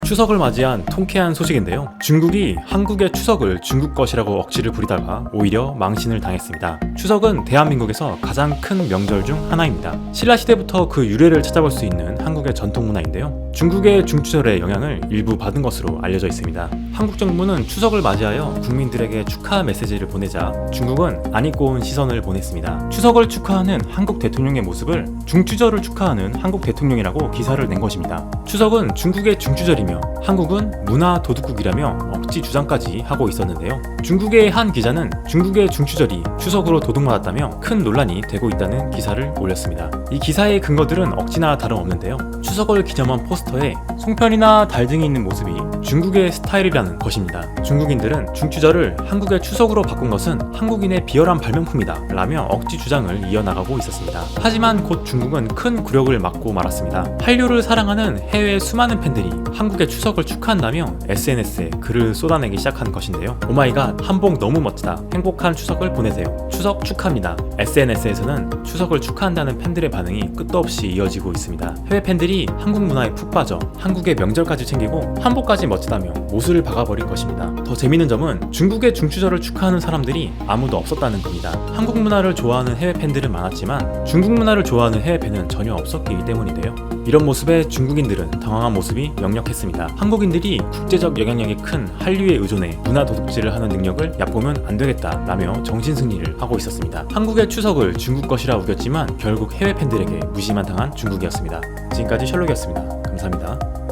추석을 맞이한 통쾌한 소식인데요. 중국이 한국의 추석을 중국 것이라고 억지를 부리다가 오히려 망신을 당했습니다. 추석은 대한민국에서 가장 큰 명절 중 하나입니다. 신라시대부터 그 유래를 찾아볼 수 있는 한국의 전통 문화인데요. 중국의 중추절의 영향을 일부 받은 것으로 알려져 있습니다. 한국 정부는 추석을 맞이하여 국민들에게 축하 메시지를 보내자 중국은 안 입고 온 시선을 보냈습니다. 추석을 축하하는 한국 대통령의 모습을 중추절을 축하하는 한국 대통령이라고 기사를 낸 것입니다. 추석은 중국의 중추절이며 한국은 문화 도둑국이라며 억지 주장까지 하고 있었는데요. 중국의 한 기자는 중국의 중추절이 추석으로 도둑맞았다며 큰 논란이 되고 있다는 기사를 올렸습니다. 이 기사의 근거들은 억지나 다름없는데요. 추석을 기념한 포스터에 송편이나 달 등이 있는 모습이 중국의 스타일이라는 것입니다. 중국인들은 중추절을 한국의 추석으로 바꾼 것은 한국인의 비열한 발명품이다 라며 억지 주장을 이어나가고 있었습니다. 하지만 곧 중국은 큰 굴욕을 맞고 말았습니다. 한류를 사랑하는 해외 수많은 팬들이 한국의 추석을 축하한다며 SNS에 글을 쏟아내기 시작한 것인데요. 오마이갓, 한복 너무 멋지다. 행복한 추석을 보내세요. 추석 축하합니다. SNS에서는 추석을 축하한다는 팬들의 반응이 끝도 없이 이어지고 있습니다. 해외 팬들이 한국 문화에 푹 빠져 한국의 명절까지 챙기고 한복까지 멋지다며 못을 박아버린 것입니다. 더 재밌는 점은 중국의 중추절을 축하하는 사람들이 아무도 없었다는 겁니다. 한국 문화를 좋아하는 해외 팬들은 많았지만 중국 문화를 좋아하는 해외 팬은 전혀 없었기 때문인데요. 이런 모습에 중국인들은 당황한 모습이 역력했습니다. 한국인들이 국제적 영향력이 큰 한류에 의존해 문화 도둑질을 하는 능력을 얕보면 안 되겠다 라며 정신승리를 하고 있었습니다. 한국의 추석을 중국 것이라 우겼지만 결국 해외 팬들에게 무시만 당한 중국이었습니다. 지금까지 셜록이었습니다. 감사합니다.